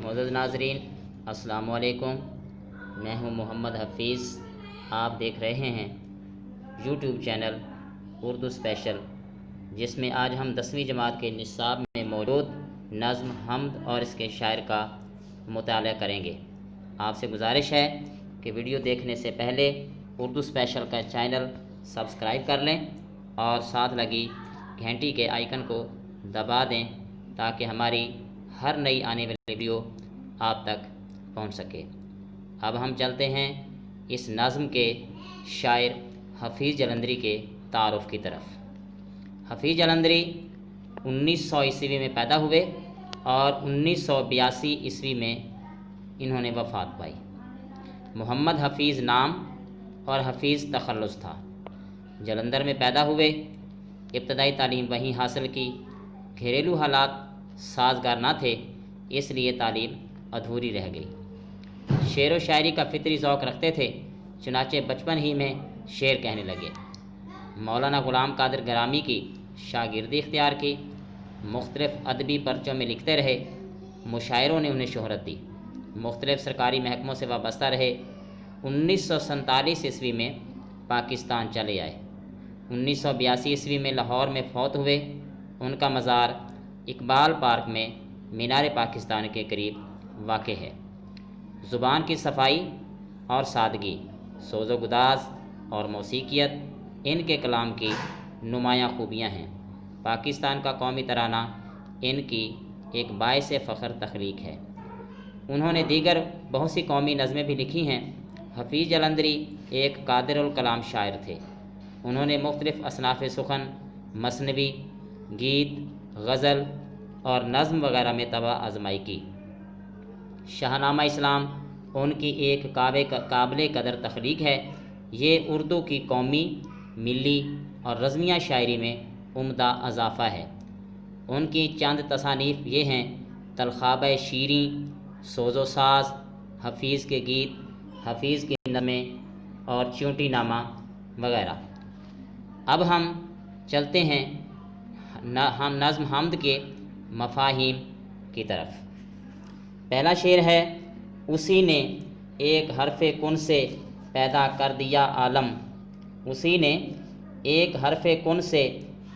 معزز ناظرین السلام علیکم، میں ہوں محمد حفیظ۔ آپ دیکھ رہے ہیں یوٹیوب چینل اردو اسپیشل، جس میں آج ہم 10ویں جماعت کے نصاب میں موجود نظم حمد اور اس کے شاعر کا مطالعہ کریں گے۔ آپ سے گزارش ہے کہ ویڈیو دیکھنے سے پہلے اردو اسپیشل کا چینل سبسکرائب کر لیں اور ساتھ لگی گھنٹی کے آئیکن کو دبا دیں تاکہ ہماری ہر نئی آنے والی ویڈیو آپ تک پہنچ سکے۔ اب ہم چلتے ہیں اس نظم کے شاعر حفیظ جلندری کے تعارف کی طرف۔ حفیظ جلندری 1900 عیسوی میں پیدا ہوئے اور 1982 عیسوی میں انہوں نے وفات پائی۔ محمد حفیظ نام اور حفیظ تخلص تھا۔ جلندر میں پیدا ہوئے، ابتدائی تعلیم وہیں حاصل کی۔ گھریلو حالات سازگار نہ تھے، اس لیے تعلیم ادھوری رہ گئی۔ شعر و شاعری کا فطری ذوق رکھتے تھے، چنانچہ بچپن ہی میں شعر کہنے لگے۔ مولانا غلام قادر گرامی کی شاگردی اختیار کی، مختلف ادبی پرچوں میں لکھتے رہے۔ مشاعروں نے انہیں شہرت دی، مختلف سرکاری محکموں سے وابستہ رہے۔ 1947 عیسوی میں پاکستان چلے آئے۔ 1982 عیسوی میں لاہور میں فوت ہوئے۔ ان کا مزار اقبال پارک میں مینار پاکستان کے قریب واقع ہے۔ زبان کی صفائی اور سادگی، سوز و گداز اور موسیقیت ان کے کلام کی نمایاں خوبیاں ہیں۔ پاکستان کا قومی ترانہ ان کی ایک باعث فخر تخلیق ہے۔ انہوں نے دیگر بہت سی قومی نظمیں بھی لکھی ہیں۔ حفیظ جلندری ایک قادر الکلام شاعر تھے۔ انہوں نے مختلف اصناف سخن، مثنوی، گیت، غزل اور نظم وغیرہ میں طبع آزمائی کی۔ شاہنامہ اسلام ان کی ایک قابل قدر تخلیق ہے۔ یہ اردو کی قومی، ملی اور رزمیہ شاعری میں عمدہ اضافہ ہے۔ ان کی چند تصانیف یہ ہیں: تلخابہ شیریں، سوز و ساز، حفیظ کے گیت، حفیظ کی نظمیں اور چیونٹی نامہ وغیرہ۔ اب ہم چلتے ہیں ہم نظم حمد کے مفاہیم کی طرف۔ پہلا شعر ہے: اسی نے ایک حرف کن سے پیدا کر دیا عالم، اسی نے ایک حرف کن سے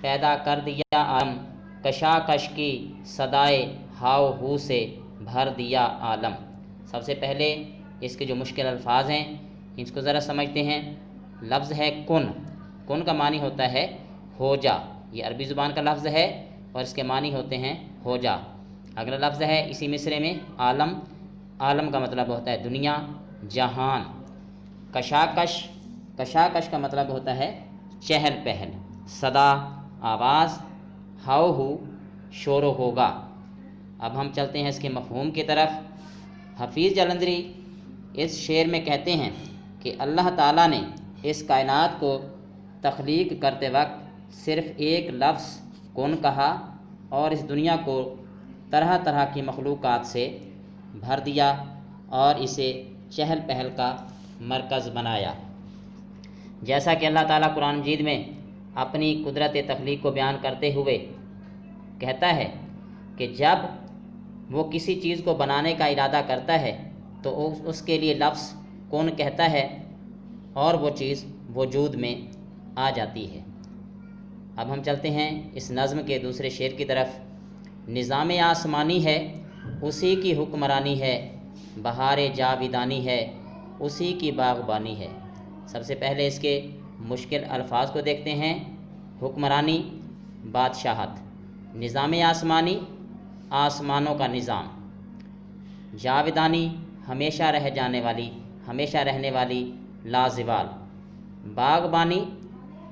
پیدا کر دیا عالم، کشاکش کی صدائے ہاؤ ہو سے بھر دیا عالم۔ سب سے پہلے اس کے جو مشکل الفاظ ہیں اس کو ذرا سمجھتے ہیں۔ لفظ ہے کن، کن کا معنی ہوتا ہے ہو جا، یہ عربی زبان کا لفظ ہے اور اس کے معنی ہوتے ہیں ہو جا۔ اگلا لفظ ہے اسی مصرعے میں عالم، عالم کا مطلب ہوتا ہے دنیا، جہان۔ کشاکش، کشاکش کا مطلب ہوتا ہے چہل پہل۔ صدا، آواز، ہاؤ ہو، شور و ہوگا۔ اب ہم چلتے ہیں اس کے مفہوم کی طرف۔ حفیظ جلندری اس شعر میں کہتے ہیں کہ اللہ تعالیٰ نے اس کائنات کو تخلیق کرتے وقت صرف ایک لفظ کن کہا اور اس دنیا کو طرح طرح کی مخلوقات سے بھر دیا اور اسے چہل پہل کا مرکز بنایا۔ جیسا کہ اللہ تعالیٰ قرآن مجید میں اپنی قدرت تخلیق کو بیان کرتے ہوئے کہتا ہے کہ جب وہ کسی چیز کو بنانے کا ارادہ کرتا ہے تو اس کے لیے لفظ کن کہتا ہے اور وہ چیز وجود میں آ جاتی ہے۔ اب ہم چلتے ہیں اس نظم کے دوسرے شعر کی طرف۔ نظام آسمانی ہے اسی کی حکمرانی ہے، بہار جاویدانی ہے اسی کی باغبانی ہے۔ سب سے پہلے اس کے مشکل الفاظ کو دیکھتے ہیں۔ حکمرانی، بادشاہت۔ نظام آسمانی، آسمانوں کا نظام۔ جاویدانی، ہمیشہ رہ جانے والی، ہمیشہ رہنے والی، لازوال۔ باغبانی،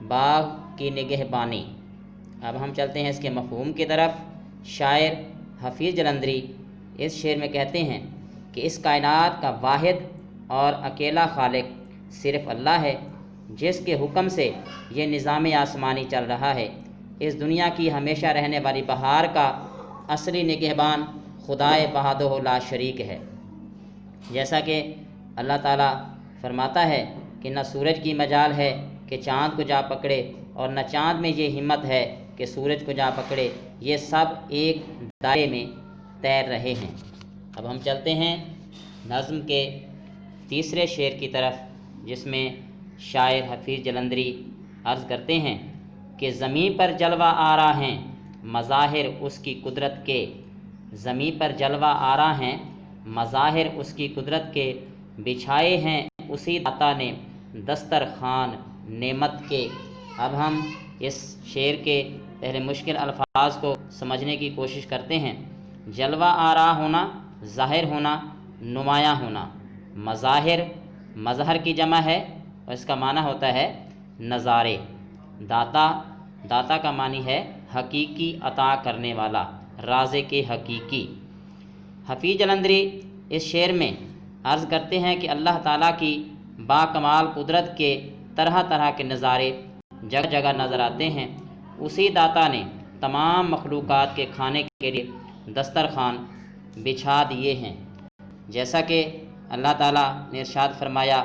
باغ کی نگہبانی۔ اب ہم چلتے ہیں اس کے مفہوم کی طرف۔ شاعر حفیظ جلندری اس شعر میں کہتے ہیں کہ اس کائنات کا واحد اور اکیلا خالق صرف اللہ ہے، جس کے حکم سے یہ نظام آسمانی چل رہا ہے۔ اس دنیا کی ہمیشہ رہنے والی بہار کا اصلی نگہبان خدائے وحدہ لا شریک ہے۔ جیسا کہ اللہ تعالیٰ فرماتا ہے کہ نہ سورج کی مجال ہے کہ چاند کو جا پکڑے اور نہ چاند میں یہ ہمت ہے کہ سورج کو جا پکڑے، یہ سب ایک دائرے میں تیر رہے ہیں۔ اب ہم چلتے ہیں نظم کے تیسرے شعر کی طرف، جس میں شاعر حفیظ جلندری عرض کرتے ہیں کہ زمین پر جلوہ آرا ہیں مظاہر اس کی قدرت کے، زمین پر جلوہ آرا ہیں مظاہر اس کی قدرت کے، بچھائے ہیں اسی داتا نے دسترخوان نعمت کے۔ اب ہم اس شعر کے پہلے مشکل الفاظ کو سمجھنے کی کوشش کرتے ہیں۔ جلوہ آرا ہونا، ظاہر ہونا، نمایاں ہونا۔ مظاہر مظہر کی جمع ہے اور اس کا معنی ہوتا ہے نظارے۔ داتا، داتا کا معنی ہے حقیقی عطا کرنے والا، رازق حقیقی۔ حفیظ جلندری اس شعر میں عرض کرتے ہیں کہ اللہ تعالیٰ کی باکمال قدرت کے طرح طرح کے نظارے جگہ جگہ نظر آتے ہیں۔ اسی داتا نے تمام مخلوقات کے کھانے کے لیے دسترخوان بچھا دیے ہیں، جیسا کہ اللہ تعالیٰ نے ارشاد فرمایا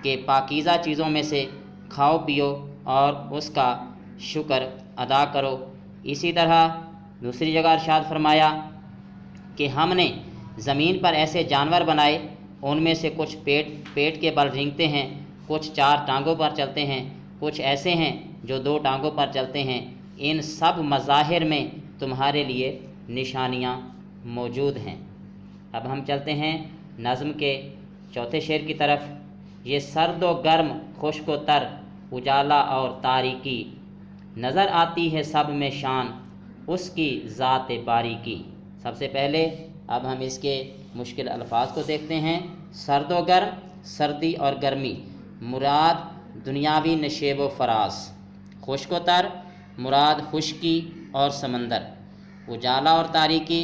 کہ پاکیزہ چیزوں میں سے کھاؤ پیو اور اس کا شکر ادا کرو۔ اسی طرح دوسری جگہ ارشاد فرمایا کہ ہم نے زمین پر ایسے جانور بنائے، ان میں سے کچھ پیٹ کے بل رینگتے ہیں، کچھ 4 ٹانگوں پر چلتے ہیں، کچھ ایسے ہیں جو 2 ٹانگوں پر چلتے ہیں۔ ان سب مظاہر میں تمہارے لیے نشانیاں موجود ہیں۔ اب ہم چلتے ہیں نظم کے چوتھے شعر کی طرف۔ یہ سرد و گرم، خشک و تر، اجالا اور تاریکی، نظر آتی ہے سب میں شان اس کی ذات باریکی۔ سب سے پہلے اب ہم اس کے مشکل الفاظ کو دیکھتے ہیں۔ سرد و گرم، سردی اور گرمی، مراد دنیاوی نشیب و فراز۔ خشک و تر، مراد خشکی اور سمندر۔ اجالا اور تاریکی،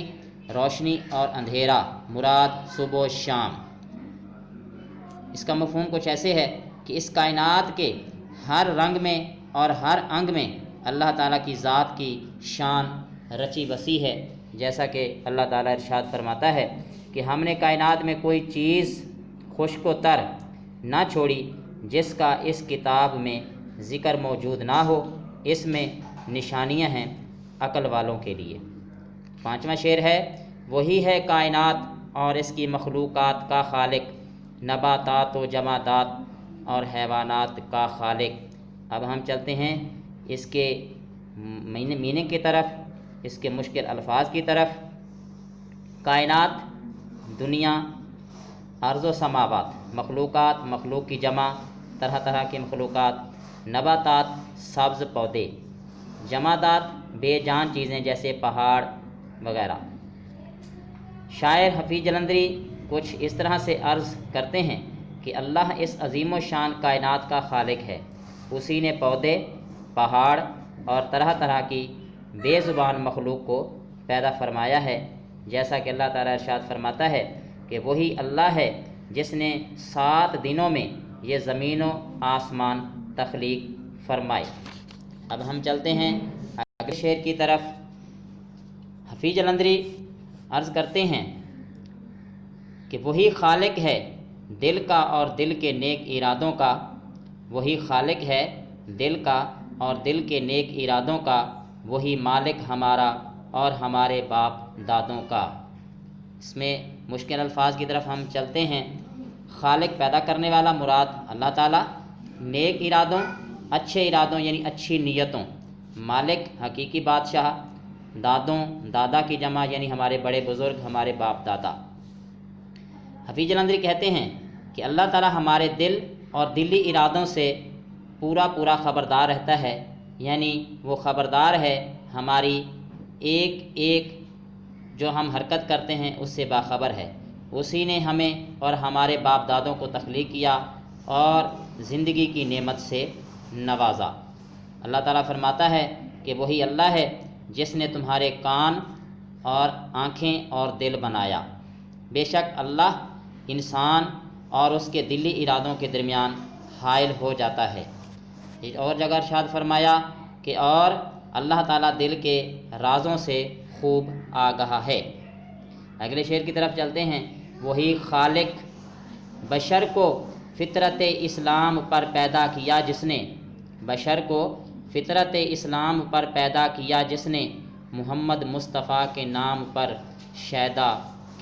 روشنی اور اندھیرا، مراد صبح و شام۔ اس کا مفہوم کچھ ایسے ہے کہ اس کائنات کے ہر رنگ میں اور ہر انگ میں اللہ تعالیٰ کی ذات کی شان رچی بسی ہے، جیسا کہ اللہ تعالیٰ ارشاد فرماتا ہے کہ ہم نے کائنات میں کوئی چیز خشک و تر نہ چھوڑی جس کا اس کتاب میں ذکر موجود نہ ہو، اس میں نشانیاں ہیں عقل والوں کے لیے۔ 5واں شعر ہے، وہی ہے کائنات اور اس کی مخلوقات کا خالق، نباتات و جمادات اور حیوانات کا خالق۔ اب ہم چلتے ہیں اس کے میننگ کی طرف، اس کے مشکل الفاظ کی طرف۔ کائنات، دنیا، ارض و سماوات، مخلوقات، مخلوق کی جمع، طرح طرح کی مخلوقات۔ نباتات، سبز پودے۔ جمادات، بے جان چیزیں جیسے پہاڑ وغیرہ۔ شاعر حفیظ جلندری کچھ اس طرح سے عرض کرتے ہیں کہ اللہ اس عظیم و شان کائنات کا خالق ہے، اسی نے پودے، پہاڑ اور طرح طرح کی بے زبان مخلوق کو پیدا فرمایا ہے، جیسا کہ اللہ تعالیٰ ارشاد فرماتا ہے کہ وہی اللہ ہے جس نے 7 دنوں میں یہ زمین و آسمان تخلیق فرمائے۔ اب ہم چلتے ہیں اگلے شعر کی طرف۔ حفیظ جلندری عرض کرتے ہیں کہ وہی خالق ہے دل کا اور دل کے نیک ارادوں کا، وہی خالق ہے دل کا اور دل کے نیک ارادوں کا، وہی مالک ہمارا اور ہمارے باپ دادوں کا۔ اس میں مشکل الفاظ کی طرف ہم چلتے ہیں۔ خالق پیدا کرنے والا مراد اللہ تعالیٰ، نیک ارادوں اچھے ارادوں یعنی اچھی نیتوں، مالک حقیقی بادشاہ، دادوں دادا کی جمع یعنی ہمارے بڑے بزرگ، ہمارے باپ دادا۔ حفیظ جلندری کہتے ہیں کہ اللہ تعالیٰ ہمارے دل اور دلی ارادوں سے پورا خبردار رہتا ہے، یعنی وہ خبردار ہے، ہماری ایک ایک جو ہم حرکت کرتے ہیں اس سے باخبر ہے۔ اسی نے ہمیں اور ہمارے باپ دادوں کو تخلیق کیا اور زندگی کی نعمت سے نوازا۔ اللہ تعالیٰ فرماتا ہے کہ وہی اللہ ہے جس نے تمہارے کان اور آنکھیں اور دل بنایا۔ بے شک اللہ انسان اور اس کے دلی ارادوں کے درمیان حائل ہو جاتا ہے۔ ایک اور جگہ ارشاد فرمایا کہ اور اللہ تعالیٰ دل کے رازوں سے خوب آگاہ ہے۔ اگلے شعر کی طرف چلتے ہیں۔ وہی خالق بشر کو فطرت اسلام پر پیدا کیا جس نے، بشر کو فطرت اسلام پر پیدا کیا جس نے، محمد مصطفیٰ کے نام پر شیدا